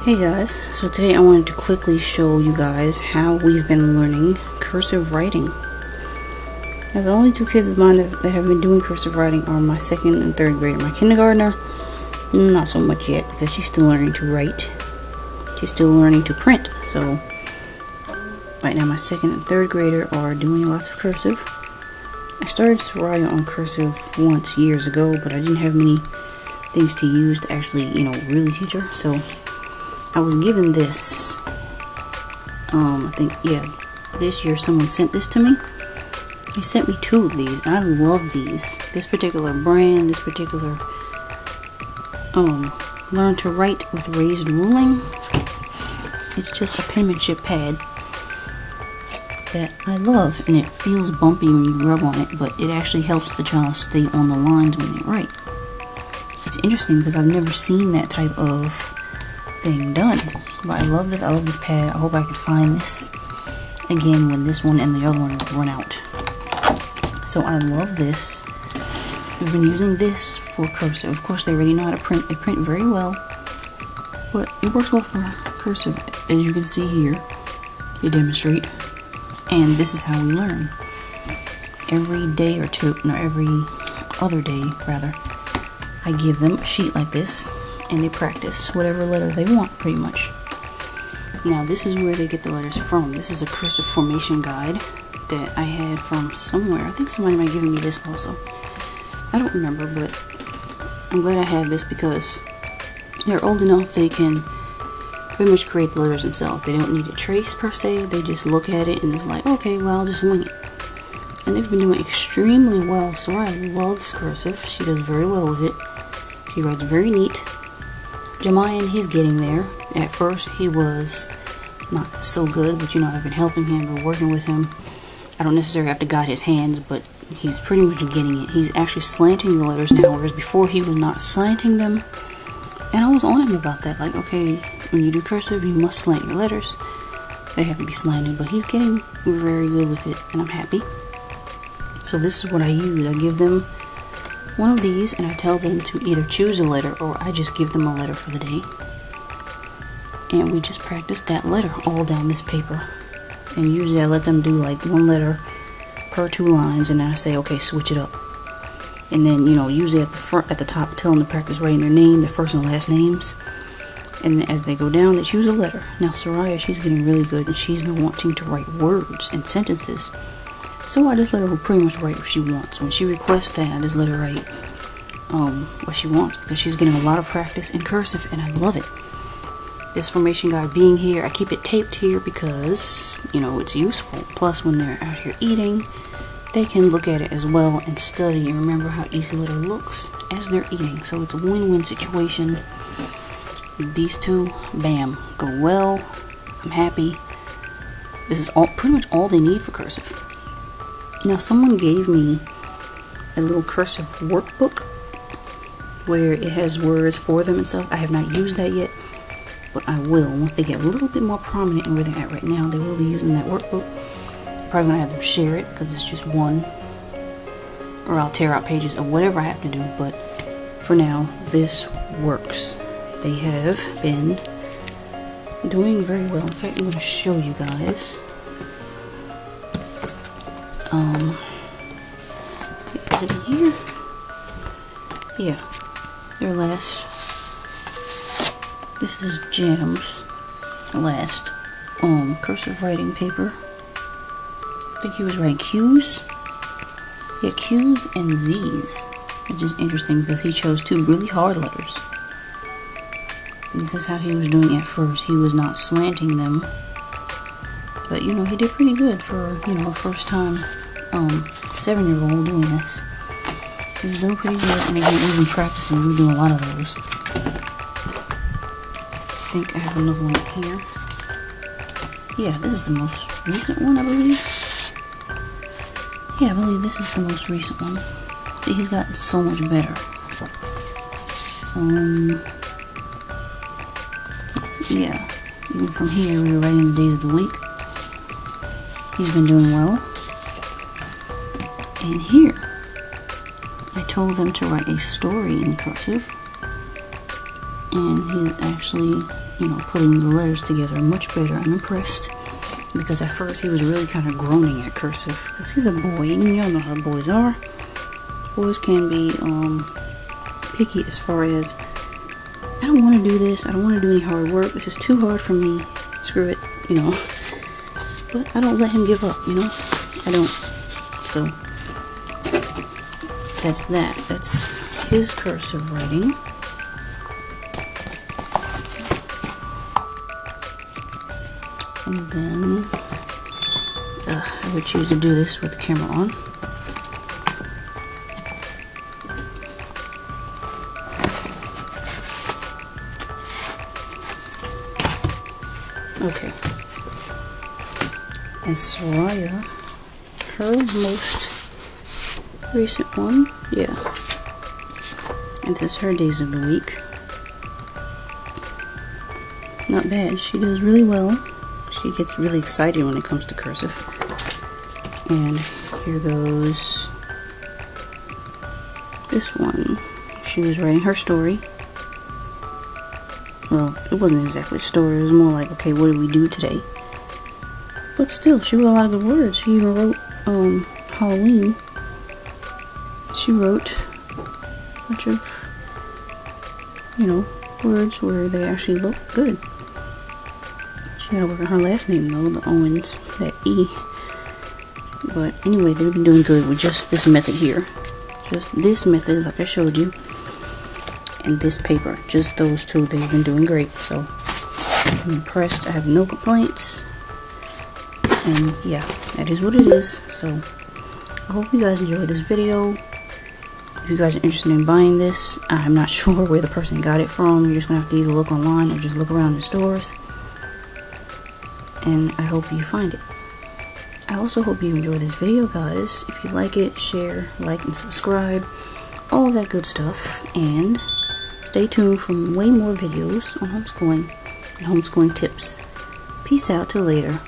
Hey guys, so today I wanted to quickly show you guys how we've been learning cursive writing. Now the only two kids of mine that have been doing cursive writing are my second and third grader. My kindergartner, not so much yet because she's still learning to write. She's still learning to print, so right now my second and third grader are doing lots of cursive. I started Soraya on cursive once years ago, but I didn't have many things to use to actually, really teach her, so I was given this, this year someone sent this to me. They sent me two of these, and I love these. This particular brand, this particular, Learn to Write with Raised Ruling. It's just a penmanship pad that I love, and it feels bumpy when you rub on it, but it actually helps the child stay on the lines when they write. It's interesting because I've never seen that type of thing done, but I love this. I love this pad. I hope I can find this again when this one and the other one run out. So I love this. We've been using this for cursive. Of course, they already know how to print. They print very well, but it works well for cursive, as you can see here. They demonstrate, and this is how we learn. Every day or two, no, every other day rather, I give them a sheet like this, and they practice whatever letter they want, pretty much. Now this is where they get the letters from. This is a cursive formation guide that I had from somewhere. I think somebody might have given me this also. I don't remember, but I'm glad I have this because they're old enough they can pretty much create the letters themselves. They don't need to trace per se. They just look at it and it's like, okay, well, I'll just wing it. And they've been doing extremely well. Soraya loves cursive. She does very well with it. She writes very neat. Jamayan, he's getting there. At first, he was not so good, but I've been helping him, been working with him. I don't necessarily have to guide his hands, but he's pretty much getting it. He's actually slanting the letters now, whereas before he was not slanting them. And I was on him about that. Like, okay, when you do cursive, you must slant your letters. They have to be slanted, but he's getting very good with it, and I'm happy. So this is what I use. I give them one of these, and I tell them to either choose a letter, or I just give them a letter for the day. And we just practice that letter all down this paper. And usually I let them do like one letter per 2 lines, and then I say, okay, switch it up. And then, usually at the top, tell them to practice writing their name, their first and last names. And then as they go down, they choose a letter. Now Soraya, she's getting really good, and she's been wanting to write words and sentences. So I just let her pretty much write what she wants. When she requests that, I just let her write what she wants, because she's getting a lot of practice in cursive, and I love it. This formation guide being here, I keep it taped here because, it's useful. Plus, when they're out here eating, they can look at it as well and study and remember how each letter looks as they're eating. So it's a win-win situation. These two, bam, go well. I'm happy. This is pretty much all they need for cursive. Now someone gave me a little cursive workbook where it has words for them and stuff. I have not used that yet, but I will. Once they get a little bit more prominent in where they're at right now, they will be using that workbook. Probably gonna have them share it because it's just one, or I'll tear out pages of whatever I have to do, but for now, this works. They have been doing very well. In fact, I'm gonna show you guys. Is it in here? Yeah. Their last. This is Jam's last cursive writing paper. I think he was writing Q's. Yeah, Q's and Z's. Which is interesting because he chose 2 really hard letters. And this is how he was doing at first. He was not slanting them. But he did pretty good for, a first time 7-year-old doing this. He was doing pretty good, and again, we've been practicing. We're doing a lot of those. I think I have another one here. Yeah, this is the most recent one, I believe. Yeah, I believe this is the most recent one. See, he's gotten so much better. Yeah, even from here, we were writing the days of the week. He's been doing well. And here, I told them to write a story in cursive, and he actually putting the letters together much better. I'm impressed, because at first he was really kind of groaning at cursive, because he's a boy, and y'all know how boys are. Boys can be picky as far as, I don't want to do this, I don't want to do any hard work, this is too hard for me, screw it, but I don't let him give up, I don't. So that's that. That's his cursive writing. And then I would choose to do this with the camera on. Okay. And Soraya, her most recent one, yeah. And this is her days of the week. Not bad. She does really well. She gets really excited when it comes to cursive. And here goes this one. She was writing her story. Well, it wasn't exactly a story. It was more like, okay, what did we do today? But still, she wrote a lot of good words. She even wrote Halloween. She wrote a bunch of, words where they actually look good. She had to work on her last name though, the Owens, that E. But anyway, they've been doing good with just this method here. Just this method, like I showed you. And this paper. Just those two, they've been doing great. So, I'm impressed. I have no complaints. And yeah, that is what it is. So, I hope you guys enjoyed this video. If you guys are interested in buying this, I'm not sure where the person got it from. You're just going to have to either look online or just look around in stores. And I hope you find it. I also hope you enjoyed this video, guys. If you like it, share, like, and subscribe. All that good stuff. And stay tuned for way more videos on homeschooling and homeschooling tips. Peace out till later.